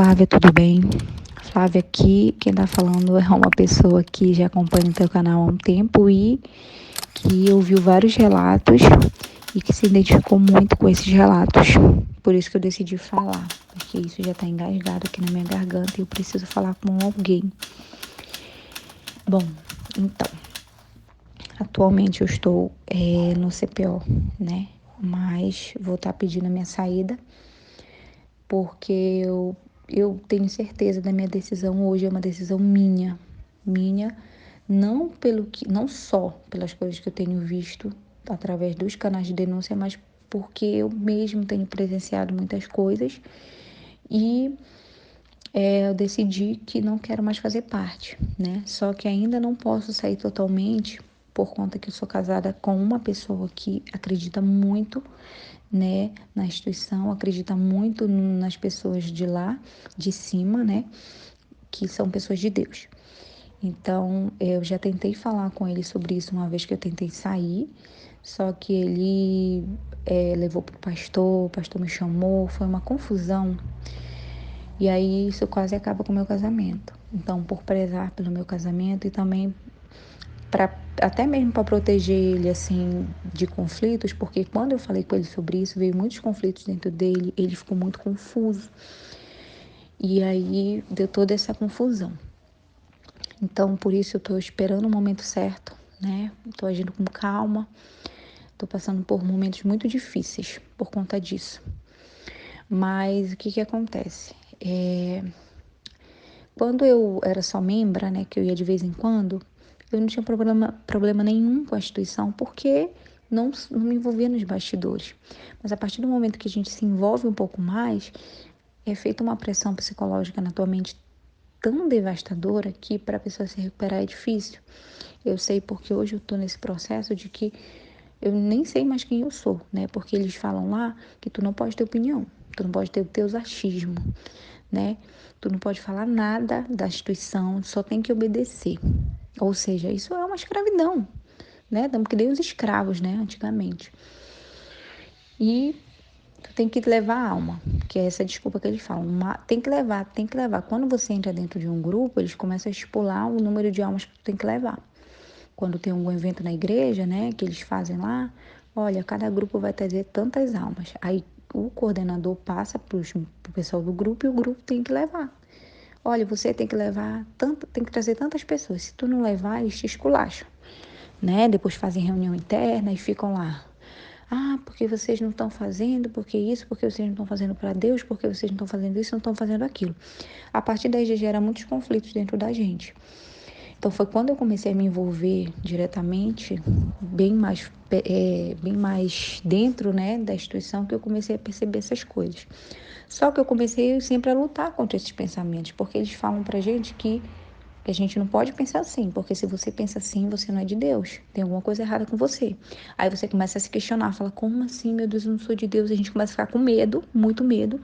Flávia, tudo bem? Flávia aqui, quem tá falando é uma pessoa que já acompanha o teu canal há um tempo e que ouviu vários relatos e que se identificou muito com esses relatos. Por isso que eu decidi falar, porque isso já tá engasgado aqui na minha garganta e eu preciso falar com alguém. Bom, então, atualmente eu estou no CPO, né? Mas vou estar pedindo a minha saída porque eu tenho certeza da minha decisão hoje, é uma decisão minha, não só pelas coisas que eu tenho visto através dos canais de denúncia, mas porque eu mesmo tenho presenciado muitas coisas e eu decidi que não quero mais fazer parte, né? Só que ainda não posso sair totalmente por conta que eu sou casada com uma pessoa que acredita muito, né, na instituição, acredita muito nas pessoas de lá, de cima, né, que são pessoas de Deus. Então, eu já tentei falar com ele sobre isso uma vez que eu tentei sair, só que ele levou pro pastor, o pastor me chamou, foi uma confusão. E aí isso quase acaba com o meu casamento. Então, por prezar pelo meu casamento e também até mesmo para proteger ele assim de conflitos, porque quando eu falei com ele sobre isso, veio muitos conflitos dentro dele, ele ficou muito confuso. E aí deu toda essa confusão. Então, por isso eu tô esperando o momento certo, né? Tô agindo com calma. Tô passando por momentos muito difíceis por conta disso. Mas o que acontece? Quando eu era só membra, né, que eu ia de vez em quando, eu não tinha problema nenhum com a instituição, porque não me envolvia nos bastidores. Mas a partir do momento que a gente se envolve um pouco mais, é feita uma pressão psicológica na tua mente tão devastadora que para a pessoa se recuperar é difícil. Eu sei porque hoje eu estou nesse processo de que eu nem sei mais quem eu sou, né? Porque eles falam lá que tu não pode ter opinião, tu não pode ter o teus achismos, né? Tu não pode falar nada da instituição, só tem que obedecer. Ou seja, isso é uma escravidão, né? Estamos que nem os escravos, né? Antigamente. E tu tem que levar a alma, que é essa desculpa que eles falam. Tem que levar, tem que levar. Quando você entra dentro de um grupo, eles começam a estipular o número de almas que tu tem que levar. Quando tem algum evento na igreja, né, que eles fazem lá, olha, cada grupo vai trazer tantas almas. Aí o coordenador passa pro pessoal do grupo e o grupo tem que levar. Olha, você tem que levar tem que trazer tantas pessoas. Se tu não levar, eles te esculacham, né? Depois fazem reunião interna e ficam lá. Ah, porque vocês não estão fazendo, porque isso, porque vocês não estão fazendo para Deus, porque vocês não estão fazendo isso, não estão fazendo aquilo. A partir daí já gera muitos conflitos dentro da gente. Então foi quando eu comecei a me envolver diretamente, bem mais dentro, né, da instituição, que eu comecei a perceber essas coisas. Só que eu comecei sempre a lutar contra esses pensamentos, porque eles falam pra gente que a gente não pode pensar assim, porque se você pensa assim, você não é de Deus. Tem alguma coisa errada com você. Aí você começa a se questionar, fala, como assim, meu Deus, eu não sou de Deus? A gente começa a ficar com medo, muito medo.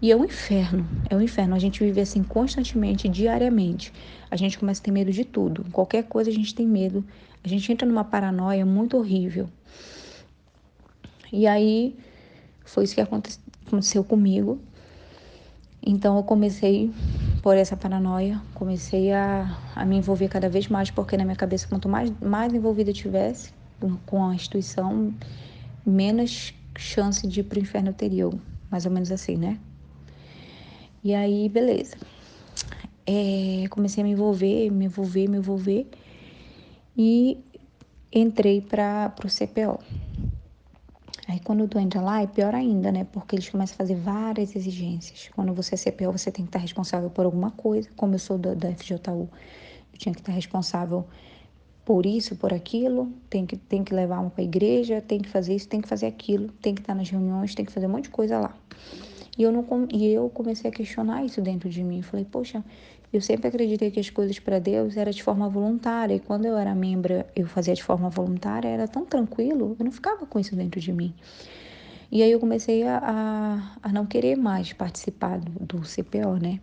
E é um inferno, é um inferno. A gente vive assim constantemente, diariamente. A gente começa a ter medo de tudo. Qualquer coisa a gente tem medo. A gente entra numa paranoia muito horrível. E aí foi isso que aconteceu comigo. Então eu comecei por essa paranoia, comecei a me envolver cada vez mais, porque na minha cabeça, quanto mais envolvida eu tivesse com a instituição, menos chance de ir pro inferno eu teria. Mais ou menos assim, né? E aí, beleza. Comecei a me envolver e entrei para o CPO. Aí quando tu entra lá é pior ainda, né? Porque eles começam a fazer várias exigências. Quando você é CPO, você tem que estar responsável por alguma coisa. Como eu sou da FJU, eu tinha que estar responsável por isso, por aquilo. Tem que levar uma para a igreja, tem que fazer isso, tem que fazer aquilo. Tem que estar nas reuniões, tem que fazer um monte de coisa lá. E eu comecei a questionar isso dentro de mim. Falei, poxa, eu sempre acreditei que as coisas para Deus era de forma voluntária. E quando eu era membra, eu fazia de forma voluntária, era tão tranquilo, eu não ficava com isso dentro de mim. E aí eu comecei a não querer mais participar do CPO, né?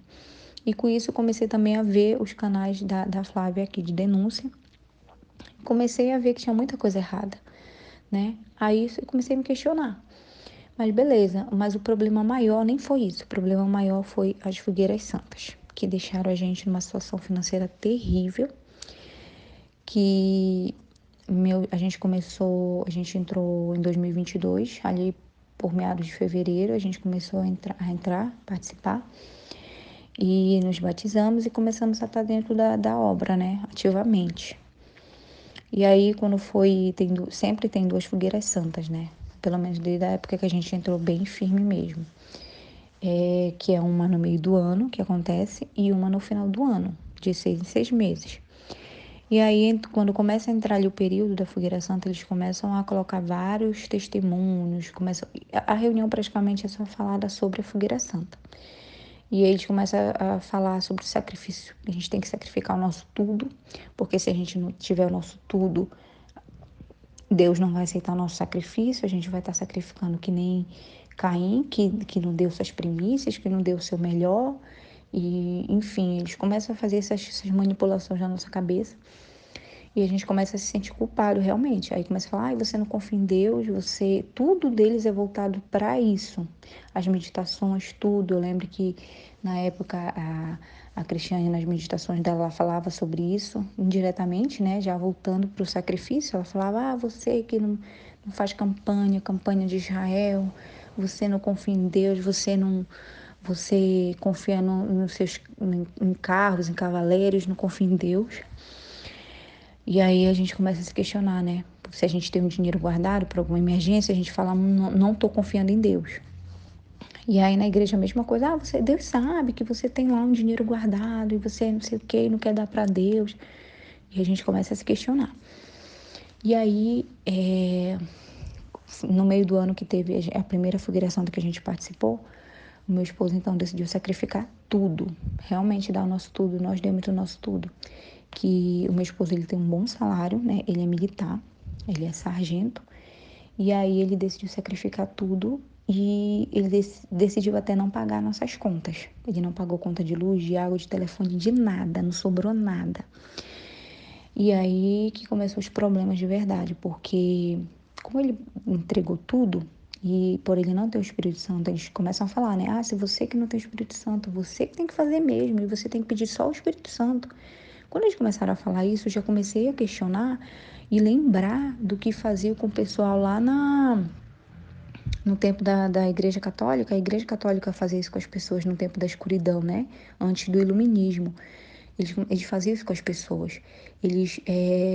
E com isso eu comecei também a ver os canais da Flávia aqui de denúncia. Comecei a ver que tinha muita coisa errada, né? Aí eu comecei a me questionar. Mas beleza, mas o problema maior nem foi isso. O problema maior foi as fogueiras santas, que deixaram a gente numa situação financeira terrível, que a gente entrou em 2022, ali por meados de fevereiro, a gente começou a participar, e nos batizamos e começamos a estar dentro da obra, né, ativamente. E aí, quando foi, sempre tem 2 fogueiras santas, né? Pelo menos desde a época que a gente entrou bem firme mesmo. Que é uma no meio do ano, que acontece, e uma no final do ano, de 6 em 6 meses. E aí, quando começa a entrar ali o período da Fogueira Santa, eles começam a colocar vários testemunhos, a reunião praticamente é só falada sobre a Fogueira Santa. E aí eles começam a falar sobre o sacrifício. A gente tem que sacrificar o nosso tudo, porque se a gente não tiver o nosso tudo, Deus não vai aceitar o nosso sacrifício, a gente vai estar sacrificando que nem Caim, que não deu suas primícias, que não deu o seu melhor. E, enfim, eles começam a fazer essas manipulações na nossa cabeça. E a gente começa a se sentir culpado, realmente. Aí começa a falar, você não confia em Deus, você... Tudo deles é voltado para isso. As meditações, tudo. Eu lembro que, na época, a Cristiane, nas meditações dela, ela falava sobre isso, indiretamente, né? Já voltando para o sacrifício. Ela falava, você que não faz campanha de Israel, você não confia em Deus, você confia em carros, em cavaleiros, não confia em Deus. E aí a gente começa a se questionar, né? Se a gente tem um dinheiro guardado para alguma emergência, a gente fala, não tô confiando em Deus. E aí na igreja a mesma coisa, Deus sabe que você tem lá um dinheiro guardado e você não sei o que, não quer dar para Deus. E a gente começa a se questionar. E aí, no meio do ano que teve a primeira fogueira santa que a gente participou, o meu esposo então decidiu sacrificar tudo, realmente dar o nosso tudo, nós demos o nosso tudo. Que o meu esposo ele tem um bom salário, né? Ele é militar, ele é sargento, e aí ele decidiu sacrificar tudo e ele decidiu até não pagar nossas contas. Ele não pagou conta de luz, de água, de telefone, de nada, não sobrou nada. E aí que começou os problemas de verdade, porque como ele entregou tudo, e por ele não ter o Espírito Santo, eles começam a falar, né? Se você que não tem o Espírito Santo, você que tem que fazer mesmo, e você tem que pedir só o Espírito Santo. Quando eles começaram a falar isso, eu já comecei a questionar e lembrar do que fazia com o pessoal lá no tempo da Igreja Católica. A Igreja Católica fazia isso com as pessoas no tempo da escuridão, né? Antes do Iluminismo. Eles faziam isso com as pessoas. Eles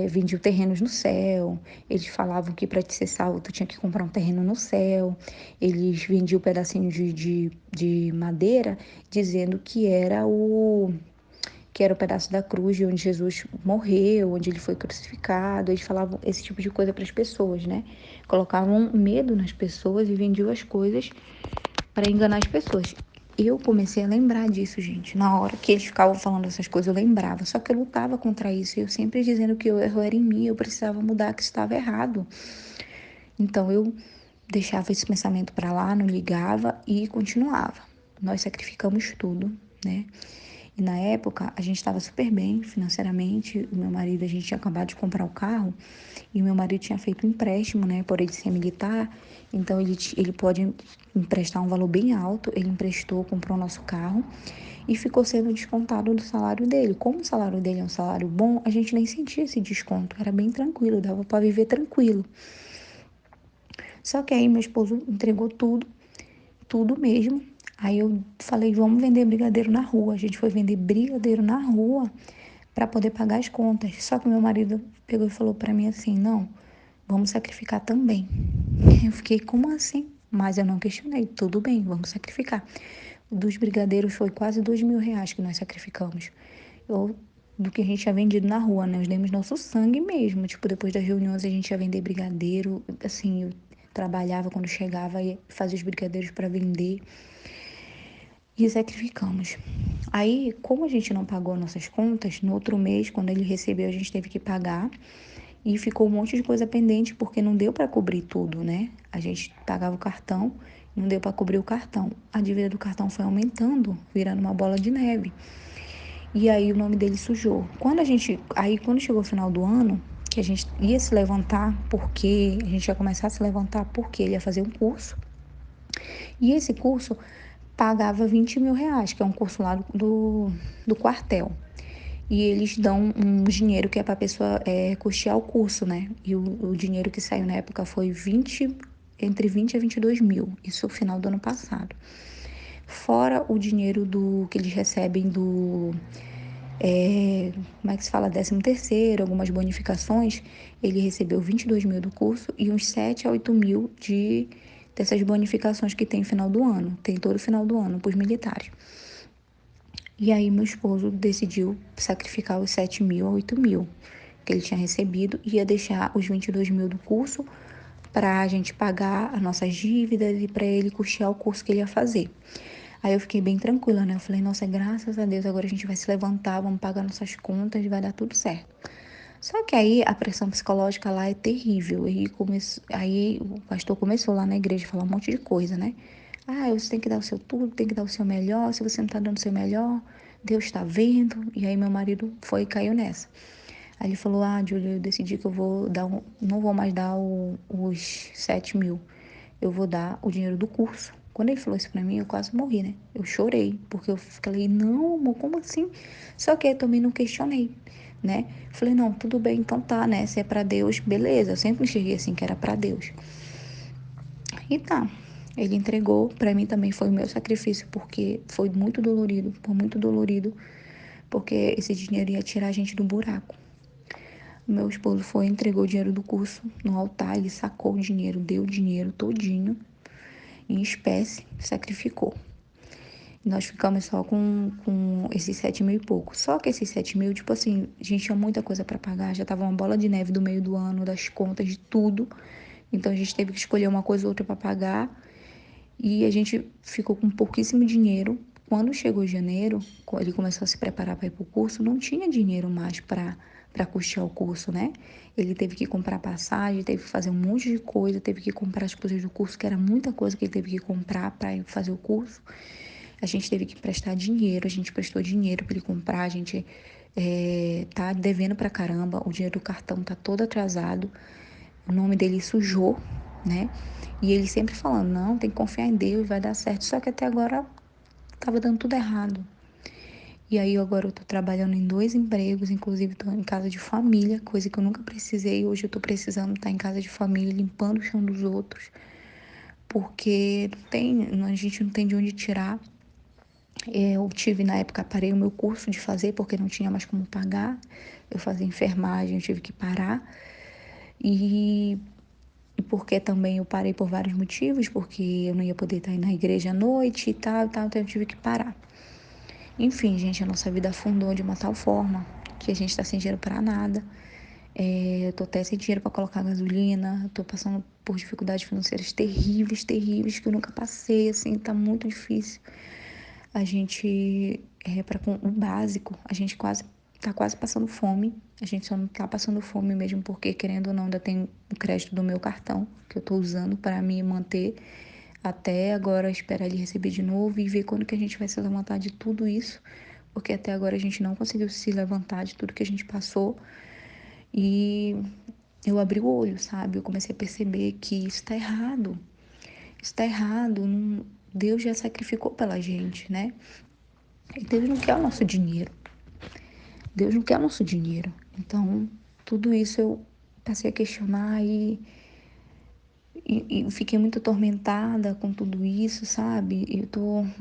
vendiam terrenos no céu. Eles falavam que para te ser salvo, tu tinha que comprar um terreno no céu. Eles vendiam um pedacinho de madeira, dizendo que era o pedaço da cruz de onde Jesus morreu, onde ele foi crucificado. Eles falavam esse tipo de coisa para as pessoas, né? Colocavam medo nas pessoas e vendiam as coisas para enganar as pessoas. Eu comecei a lembrar disso, gente. Na hora que eles ficavam falando essas coisas, eu lembrava. Só que eu lutava contra isso. Eu sempre dizendo que o erro era em mim, eu precisava mudar, que estava errado. Então eu deixava esse pensamento para lá, não ligava e continuava. Nós sacrificamos tudo, né? E na época a gente estava super bem financeiramente. O meu marido, a gente tinha acabado de comprar o carro e o meu marido tinha feito um empréstimo, né? Por ele ser militar, então ele pode emprestar um valor bem alto. Ele emprestou, comprou o nosso carro e ficou sendo descontado do salário dele. Como o salário dele é um salário bom, a gente nem sentia esse desconto. Era bem tranquilo, dava para viver tranquilo. Só que aí meu esposo entregou tudo, tudo mesmo. Aí eu falei, vamos vender brigadeiro na rua. A gente foi vender brigadeiro na rua para poder pagar as contas. Só que meu marido pegou e falou para mim assim, não, vamos sacrificar também. Eu fiquei, como assim? Mas eu não questionei, tudo bem, vamos sacrificar. Dos brigadeiros foi quase R$ 2.000 que nós sacrificamos. Do que a gente tinha vendido na rua, né? Nós demos nosso sangue mesmo. Tipo, depois das reuniões a gente ia vender brigadeiro. Assim, eu trabalhava quando chegava e fazia os brigadeiros para vender. E sacrificamos. Aí, como a gente não pagou nossas contas, no outro mês, quando ele recebeu, a gente teve que pagar. E ficou um monte de coisa pendente, porque não deu para cobrir tudo, né? A gente pagava o cartão, não deu para cobrir o cartão. A dívida do cartão foi aumentando, virando uma bola de neve. E aí o nome dele sujou. Quando chegou o final do ano, que a gente ia se levantar, porque a gente ia começar a se levantar, porque ele ia fazer um curso E esse curso pagava R$ 20.000, que é um curso lá do quartel. E eles dão um dinheiro que é para a pessoa custear o curso, né? E o dinheiro que saiu na época foi entre 20 a 22 mil, isso no final do ano passado. Fora o dinheiro que eles recebem como é que se fala, 13º, algumas bonificações, ele recebeu 22 mil do curso e uns 7 a 8 mil dessas bonificações que tem final do ano, tem todo final do ano para os militares. E aí meu esposo decidiu sacrificar os 7 mil a 8 mil que ele tinha recebido e ia deixar os 22 mil do curso para a gente pagar as nossas dívidas e para ele custear o curso que ele ia fazer. Aí eu fiquei bem tranquila, né? Eu falei, nossa, graças a Deus, agora a gente vai se levantar, vamos pagar nossas contas e vai dar tudo certo. Só que aí a pressão psicológica lá é terrível. Aí o pastor começou lá na igreja a falar um monte de coisa, né? Ah, você tem que dar o seu tudo, tem que dar o seu melhor. Se você não tá dando o seu melhor, Deus está vendo. E aí meu marido foi e caiu nessa. Aí ele falou, Júlia, eu decidi que eu não vou mais dar os 7 mil. Eu vou dar o dinheiro do curso. Quando ele falou isso pra mim, eu quase morri, né? Eu chorei, porque eu falei, não, amor, como assim? Só que eu também não questionei, né? Falei, não, tudo bem, então tá, né? Se é pra Deus, beleza. Eu sempre enxerguei assim, que era pra Deus. E tá, ele entregou. Pra mim também foi o meu sacrifício, porque foi muito dolorido, porque esse dinheiro ia tirar a gente do buraco. Meu esposo foi e entregou o dinheiro do curso no altar, ele sacou o dinheiro, deu o dinheiro todinho, em espécie, sacrificou. Nós ficamos só com esses 7 mil e pouco. Só que esses 7 mil, tipo assim, a gente tinha muita coisa para pagar, já tava uma bola de neve do meio do ano, das contas, de tudo. Então a gente teve que escolher uma coisa ou outra para pagar. E a gente ficou com pouquíssimo dinheiro. Quando chegou janeiro, ele começou a se preparar para ir para o curso, não tinha dinheiro mais para custear o curso, né? Ele teve que comprar passagem, teve que fazer um monte de coisa, teve que comprar as coisas do curso, que era muita coisa que ele teve que comprar para fazer o curso. A gente teve que prestar dinheiro, a gente prestou dinheiro para ele comprar, a gente tá devendo pra caramba, o dinheiro do cartão tá todo atrasado, o nome dele sujou, né? E ele sempre falando, não, tem que confiar em Deus, vai dar certo. Só que até agora tava dando tudo errado. E aí agora eu tô trabalhando em 2 empregos, inclusive tô em casa de família, coisa que eu nunca precisei. Hoje eu tô precisando estar em casa de família, limpando o chão dos outros, porque a gente não tem de onde tirar. Eu tive, na época, parei o meu curso de fazer, porque não tinha mais como pagar. Eu fazia enfermagem, eu tive que parar. E porque também eu parei por vários motivos, porque eu não ia poder estar indo na igreja à noite e tal, então eu tive que parar. Enfim, gente, a nossa vida afundou de uma tal forma que a gente tá sem dinheiro pra nada. Eu tô até sem dinheiro pra colocar gasolina, tô passando por dificuldades financeiras terríveis, terríveis, que eu nunca passei, assim, tá muito difícil. A gente, para o básico, a gente tá quase passando fome. A gente só não tá passando fome mesmo porque, querendo ou não, ainda tem o crédito do meu cartão, que eu tô usando para me manter até agora, esperar ele receber de novo e ver quando que a gente vai se levantar de tudo isso, porque até agora a gente não conseguiu se levantar de tudo que a gente passou. E eu abri o olho, sabe? Eu comecei a perceber que isso tá errado. Isso tá errado. Deus já sacrificou pela gente, né? E Deus não quer o nosso dinheiro. Deus não quer o nosso dinheiro. Então, tudo isso eu passei a questionar e fiquei muito atormentada com tudo isso, sabe?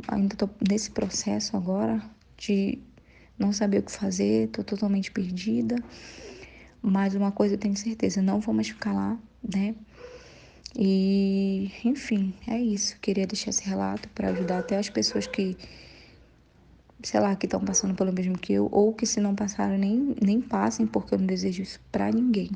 Ainda tô nesse processo agora de não saber o que fazer, tô totalmente perdida. Mas uma coisa eu tenho certeza, não vou mais ficar lá, né? E, enfim, é isso. Queria deixar esse relato para ajudar até as pessoas que, sei lá, que estão passando pelo mesmo que eu, ou que se não passaram nem passem, porque eu não desejo isso pra ninguém.